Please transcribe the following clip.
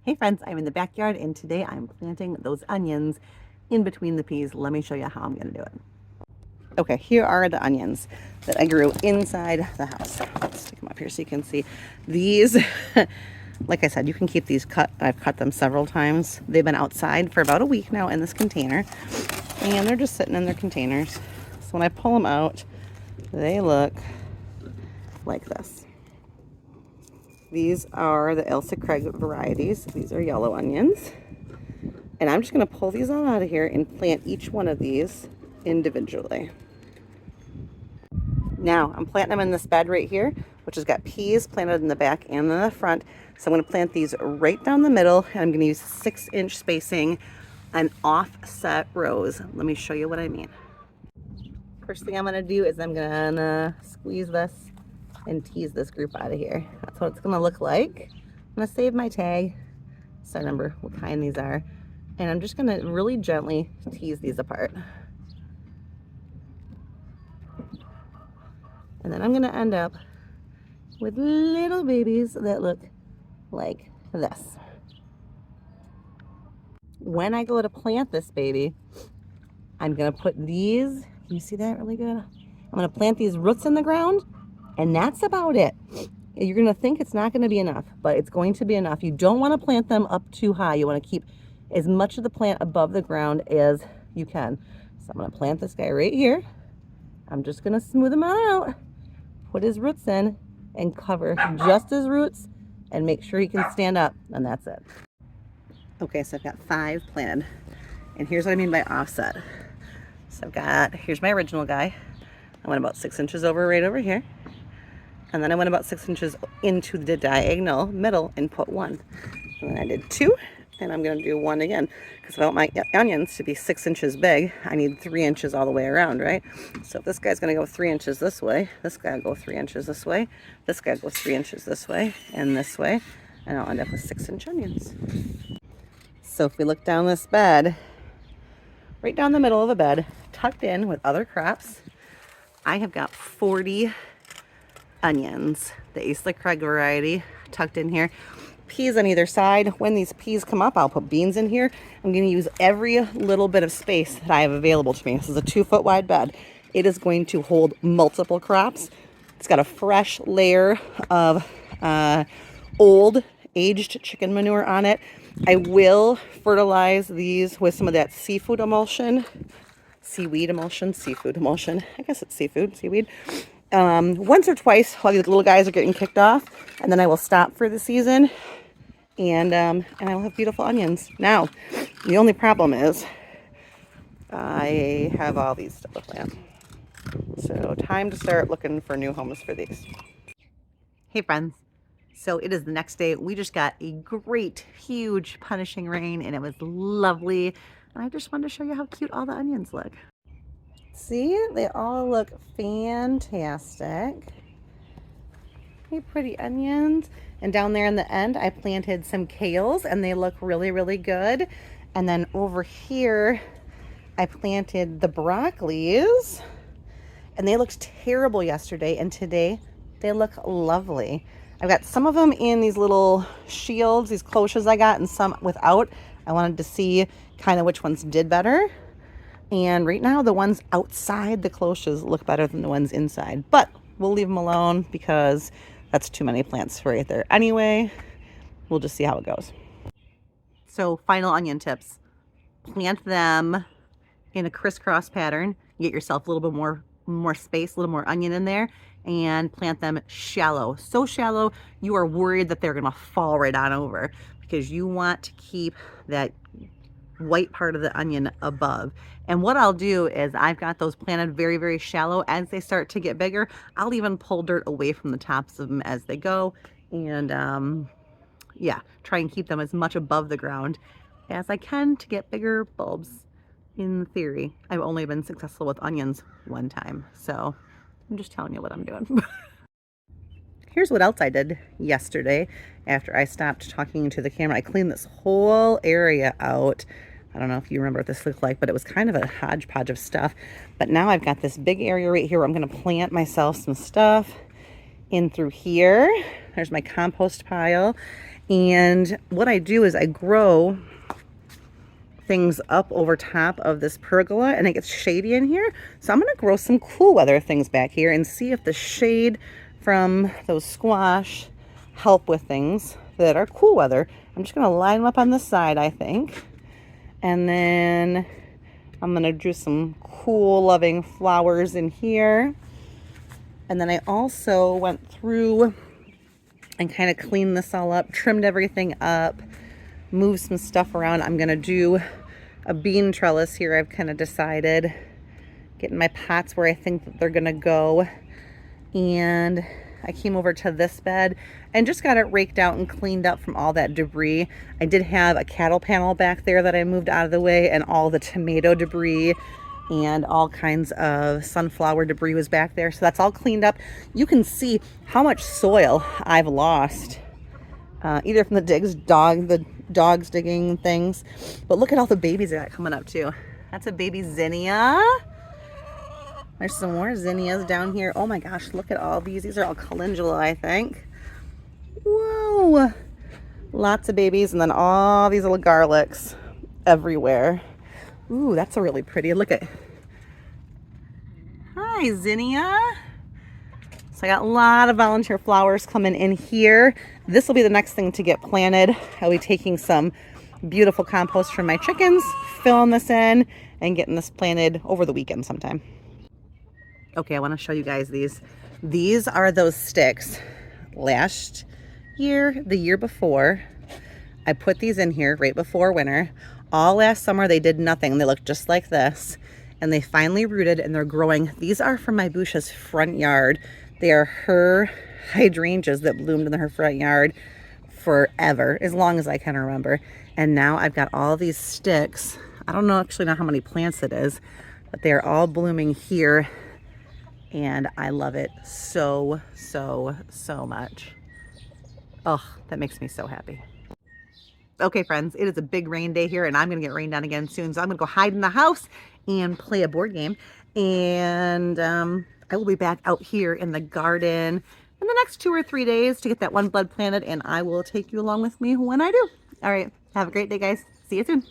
Hey friends, I'm in the backyard and today I'm planting those onions in between the peas. Let me show you how I'm going to do it. Okay, here are the onions that I grew inside the house. Let's stick them up here so you can see. These, like I said, you can keep these cut. I've cut them several times. They've been outside for about a week now in this container and they're just sitting in their containers. So when I pull them out, they look like this. These are the Ailsa Craig varieties. These are yellow onions. And I'm just going to pull these all out of here and plant each one of these individually. Now, I'm planting them in this bed right here, which has got peas planted in the back and in the front. So I'm going to plant these right down the middle, and I'm going to use 6-inch spacing and offset rows. Let me show you what I mean. First thing I'm going to do is I'm going to squeeze this and tease this group out of here. That's what it's going to look like. I'm going to save my tag so I remember what kind these are. And I'm just going to really gently tease these apart. And then I'm going to end up with little babies that look like this. When I go to plant this baby, I'm going to put these, can you see that really good? I'm going to plant these roots in the ground, and that's about it. You're going to think it's not going to be enough, but it's going to be enough. You don't want to plant them up too high. You want to keep as much of the plant above the ground as you can. So I'm going to plant this guy right here. I'm just going to smooth him out, put his roots in, and cover just his roots, and make sure he can stand up, and that's it. Okay, so I've got 5 planted, and here's what I mean by offset. So here's my original guy. I went about 6 inches over right over here. And then I went about 6 inches into the diagonal middle and put 1. And then I did 2, and I'm going to do 1 again. Because if I want my onions to be 6 inches big, I need 3 inches all the way around, right? So if this guy's going to go 3 inches this way, this guy will go 3 inches this way, this guy goes 3 inches this way, and I'll end up with 6-inch onions. So if we look down this bed, right down the middle of the bed, tucked in with other crops, I have got 40 onions, the Ailsa Craig variety, tucked in here. Peas on either side. When these peas come up, I'll put beans in here. I'm going to use every little bit of space that I have available to me. This is a 2-foot wide bed. It is going to hold multiple crops. It's got a fresh layer of old aged chicken manure on it. I will fertilize these with some of that seaweed emulsion. I guess it's seaweed. Once or twice while these little guys are getting kicked off, and then I will stop for the season, and I will have beautiful onions. Now, the only problem is I have all these still to plant. So time to start looking for new homes for these. Hey friends, so it is the next day. We just got a great, huge, punishing rain, and it was lovely. And I just wanted to show you how cute all the onions look. See, they all look fantastic. Hey, pretty onions. And down there in the end, I planted some kales, and they look really, really good. And then over here, I planted the broccolis, and they looked terrible yesterday, and today they look lovely. I've got some of them in these little shields, these cloches I got, and some without. I wanted to see kind of which ones did better. And right now, the ones outside the cloches look better than the ones inside. But we'll leave them alone because that's too many plants right there anyway. We'll just see how it goes. So final onion tips. Plant them in a crisscross pattern. Get yourself a little bit more space, a little more onion in there, and plant them shallow. So shallow, you are worried that they're going to fall right on over because you want to keep that white part of the onion above. And what I'll do is I've got those planted very, very shallow. As they start to get bigger, I'll even pull dirt away from the tops of them as they go, and yeah, try and keep them as much above the ground as I can to get bigger bulbs. In theory, I've only been successful with onions 1 time, so I'm just telling you what I'm doing. Here's what else I did yesterday after I stopped talking to the camera. I cleaned this whole area out. I don't know if you remember what this looked like, but it was kind of a hodgepodge of stuff. But now I've got this big area right here where I'm going to plant myself some stuff in through here. There's my compost pile. And what I do is I grow things up over top of this pergola, and it gets shady in here. So I'm going to grow some cool weather things back here and see if the shade from those squash help with things that are cool weather. I'm just going to line them up on the side, I think. And then I'm going to do some cool loving flowers in here. And then I also went through and kind of cleaned this all up, trimmed everything up, moved some stuff around. I'm going to do a bean trellis here, I've kind of decided. Getting my pots where I think that they're going to go. And I came over to this bed and just got it raked out and cleaned up from all that debris. I did have a cattle panel back there that I moved out of the way, and all the tomato debris and all kinds of sunflower debris was back there. So that's all cleaned up. You can see how much soil I've lost, either from the dogs digging things. But look at all the babies I got coming up too. That's a baby zinnia. There's some more zinnias down here. Oh my gosh, look at all these. These are all calendula, I think. Whoa. Lots of babies, and then all these little garlics everywhere. Ooh, that's a really pretty. Look at. Hi, zinnia. So I got a lot of volunteer flowers coming in here. This will be the next thing to get planted. I'll be taking some beautiful compost from my chickens, filling this in, and getting this planted over the weekend sometime. Okay, I want to show you guys these. These are those sticks. Last year, the year before, I put these in here right before winter. All last summer, they did nothing. They looked just like this. And they finally rooted and they're growing. These are from my Busha's front yard. They are her hydrangeas that bloomed in her front yard forever, as long as I can remember. And now I've got all these sticks. I don't know actually know how many plants it is, but they're all blooming here. And I love it so, so, so much. Oh, that makes me so happy. Okay, friends, it is a big rain day here, and I'm going to get rained on again soon. So I'm going to go hide in the house and play a board game. And I will be back out here in the garden in the next 2 or 3 days to get that one bud planted, and I will take you along with me when I do. All right, have a great day, guys. See you soon.